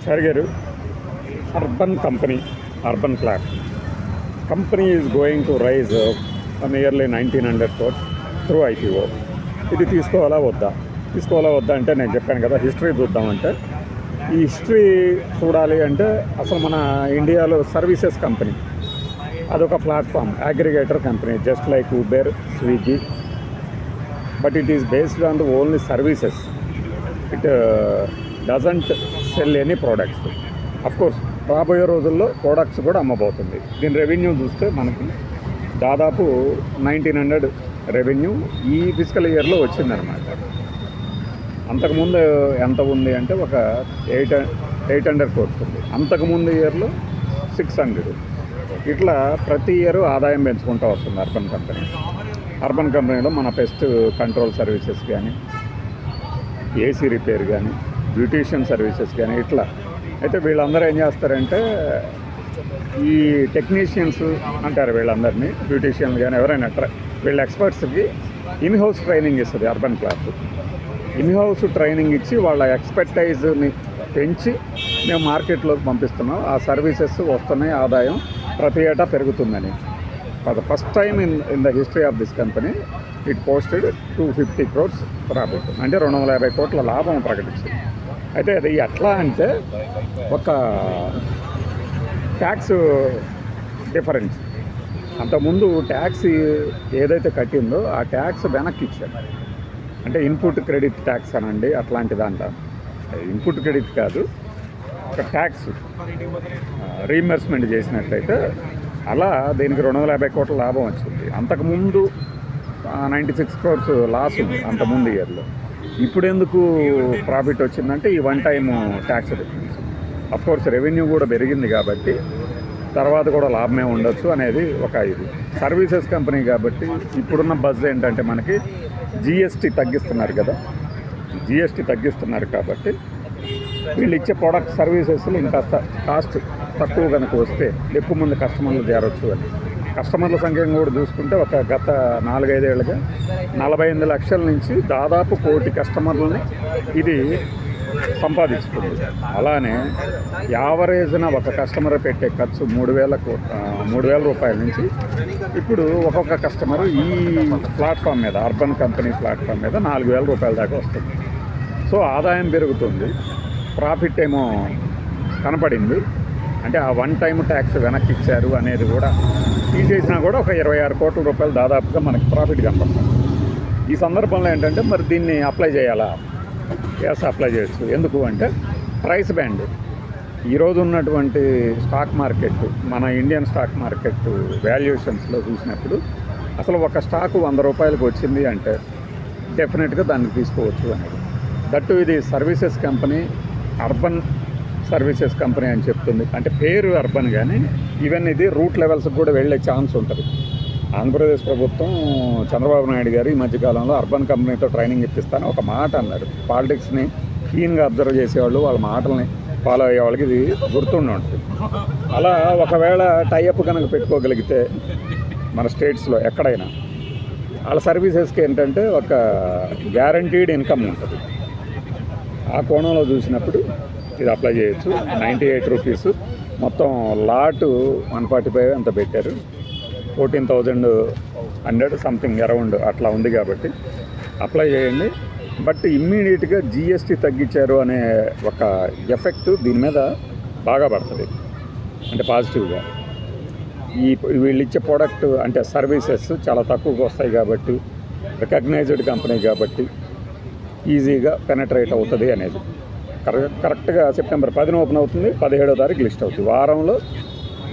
Shargaru, urban company, urban flat. Company is going to rise nearly 1900 crores through IPO. ఇది తీసుకోవాలా వద్దా అంటే నేను చెప్పాను కదా, హిస్టరీ చూద్దామంటే ఈ హిస్టరీ చూడాలి అంటే అసలు మన ఇండియాలో సర్వీసెస్ కంపెనీ అదొక platform, aggregator company, just like Uber, Swiggy, but it is based on the only services. It doesn't cell any products. Of course రాబోయే రోజుల్లో ప్రోడక్ట్స్ కూడా అమ్మబోతుంది. దీని రెవెన్యూ చూస్తే మనకి దాదాపు 1900 రెవెన్యూ ఈ ఫిజికల్ ఇయర్లో వచ్చిందనమాట. అంతకుముందు ఎంత ఉంది అంటే ఒక 800 crores ఉంది. అంతకుముందు ఇయర్లో 600. ఇట్లా ప్రతి ఇయర్ ఆదాయం పెంచుకుంటూ వస్తుంది అర్బన్ కంపెనీలో మన పెస్ట్ కంట్రోల్ సర్వీసెస్ కానీ, ఏసీ రిపేర్ కానీ, బ్యూటీషియన్ సర్వీసెస్ కానీ ఇట్లా. అయితే వీళ్ళందరూ ఏం చేస్తారంటే ఈ టెక్నీషియన్స్ అంటారు వీళ్ళందరినీ, బ్యూటీషియన్లు కానీ ఎవరైనా వీళ్ళ ఎక్స్పర్ట్స్కి ఇన్హౌస్ ట్రైనింగ్ ఇస్తుంది అర్బన్ క్లాస్. ఇన్హౌస్ ట్రైనింగ్ ఇచ్చి వాళ్ళ ఎక్స్పర్టైజ్ని పెంచి మేము మార్కెట్లోకి పంపిస్తున్నాం. ఆ సర్వీసెస్ వస్తున్నాయి, ఆదాయం ప్రతి ఏటా పెరుగుతుందని. For the first time in the history of this company it posted 250 crores profit, అంటే 250 కోట్ల లాభం ప్రకటించింది. అయితే అది ఎట్లా అంటే ఒక ట్యాక్స్ డిఫరెన్స్. అంతకుముందు ట్యాక్స్ ఏదైతే కట్టిందో ఆ ట్యాక్స్ వెనక్కి ఇచ్చారు. అంటే ఇన్పుట్ క్రెడిట్ ట్యాక్స్ అనండి, అట్లాంటి దాంట్లో ఇన్పుట్ క్రెడిట్ కాదు, ఒక ట్యాక్స్ రీఇంబర్స్మెంట్ చేసినట్లయితే అలా దీనికి 250 కోట్ల లాభం వచ్చింది. అంతకుముందు 96 crores లాస్ ఉంది అంతకుముందు ఇయర్లో. ఇప్పుడు ఎందుకు ప్రాఫిట్ వచ్చిందంటే ఈ one time tax difference. Of course revenue కూడా పెరిగింది కాబట్టి తర్వాత కూడా లాభమే ఉండొచ్చు అనేది ఒక ఇది. సర్వీసెస్ కంపెనీ కాబట్టి ఇప్పుడున్న బజ్ ఏంటంటే మనకి జిఎస్టీ తగ్గిస్తున్నారు కదా, జిఎస్టీ తగ్గిస్తున్నారు కాబట్టి వీళ్ళు ఇచ్చే ప్రోడక్ట్ సర్వీసెస్లు ఇంకా కాస్ట్ తక్కువ కనుక వస్తే ఎక్కువ మంది కస్టమర్లు చేరొచ్చు అని. కస్టమర్ల సంఖ్యను కూడా చూసుకుంటే ఒక గత 4-5 ఏళ్ళుగా 48 లక్షల నుంచి దాదాపు 1 కోటి కస్టమర్లని ఇది సంపాదించుకుంది. అలానే యావరేజ్న ఒక కస్టమర్ పెట్టే ఖర్చు 3,000 రూపాయల నుంచి ఇప్పుడు ఒక్కొక్క కస్టమర్ ఈ ప్లాట్ఫామ్ మీద, అర్బన్ కంపెనీ ప్లాట్ఫామ్ మీద 4,000 రూపాయల దాకా వస్తుంది. సో ఆదాయం పెరుగుతుంది, ప్రాఫిట్ ఏమో కనపడింది. అంటే ఆ వన్ టైం ట్యాక్స్ వెనక్కి ఇచ్చారు అనేది కూడా తీసేసినా కూడా ఒక 26 కోట్ల రూపాయలు దాదాపుగా మనకి ప్రాఫిట్ కనపడుతుంది. ఈ సందర్భంలో ఏంటంటే మరి దీన్ని అప్లై చేయాలా? ఎస్, అప్లై చేయొచ్చు. ఎందుకు అంటే ప్రైస్ బ్యాండ్ ఈరోజు ఉన్నటువంటి స్టాక్ మార్కెట్, మన ఇండియన్ స్టాక్ మార్కెట్ వాల్యుయేషన్స్లో చూసినప్పుడు అసలు ఒక స్టాకు 100 రూపాయలకు వచ్చింది అంటే డెఫినెట్గా దాన్ని తీసుకోవచ్చు అనేది. దట్టు ఇది services company, urban services company అని చెప్తుంది. అంటే పేరు అర్బన్ కానీ ఈవెన్ ఇది రూట్ లెవెల్స్కి కూడా వెళ్ళే ఛాన్స్ ఉంటుంది. ఆంధ్రప్రదేశ్ ప్రభుత్వం చంద్రబాబు నాయుడు గారు ఈ మధ్యకాలంలో అర్బన్ కంపెనీతో ట్రైనింగ్ ఇప్పిస్తాను ఒక మాట అన్నారు. పాలిటిక్స్ని క్లీన్గా అబ్జర్వ్ చేసేవాళ్ళు, వాళ్ళ మాటల్ని ఫాలో అయ్యే వాళ్ళకి ఇది గుర్తుండి ఉంటుంది. అలా ఒకవేళ టైఅప్ కనుక పెట్టుకోగలిగితే మన స్టేట్స్లో ఎక్కడైనా వాళ్ళ సర్వీసెస్కి ఏంటంటే ఒక గ్యారంటీడ్ ఇన్కమ్ ఉంటుంది. ఆ కోణంలో చూసినప్పుడు ఇది అప్లై చేయొచ్చు. 98 రూపీస్ మొత్తం లాటు 145 అంత పెట్టారు. 14,100 సంథింగ్ అరౌండ్ అట్లా ఉంది కాబట్టి అప్లై చేయండి. బట్ ఇమ్మీడియట్గా జిఎస్టీ తగ్గించారు అనే ఒక ఎఫెక్ట్ దీని మీద బాగా పడుతుంది, అంటే పాజిటివ్గా. వీళ్ళు ఇచ్చే ప్రోడక్ట్ అంటే సర్వీసెస్ చాలా తక్కువగా వస్తాయి కాబట్టి, రికగ్నైజ్డ్ కంపెనీ కాబట్టి ఈజీగా పెనట్రేట్ అవుతుంది అనేది. కరెక్ట్గా సెప్టెంబర్ 10న ఓపెన్ అవుతుంది, 17వ తారీఖు లిస్ట్ అవుతుంది. వారంలో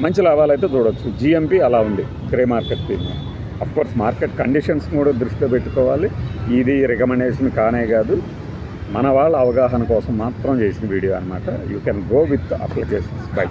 మంచి లాభాలు అయితే చూడవచ్చు. జిఎంపి అలా ఉంది, grey market premium. Of course market conditions కూడా దృష్టిలో పెట్టుకోవాలి. ఇది రికమెండేషన్ కానే కాదు, మన వాళ్ళ అవగాహన కోసం మాత్రం చేసిన వీడియో అనమాట. You can go with applications by.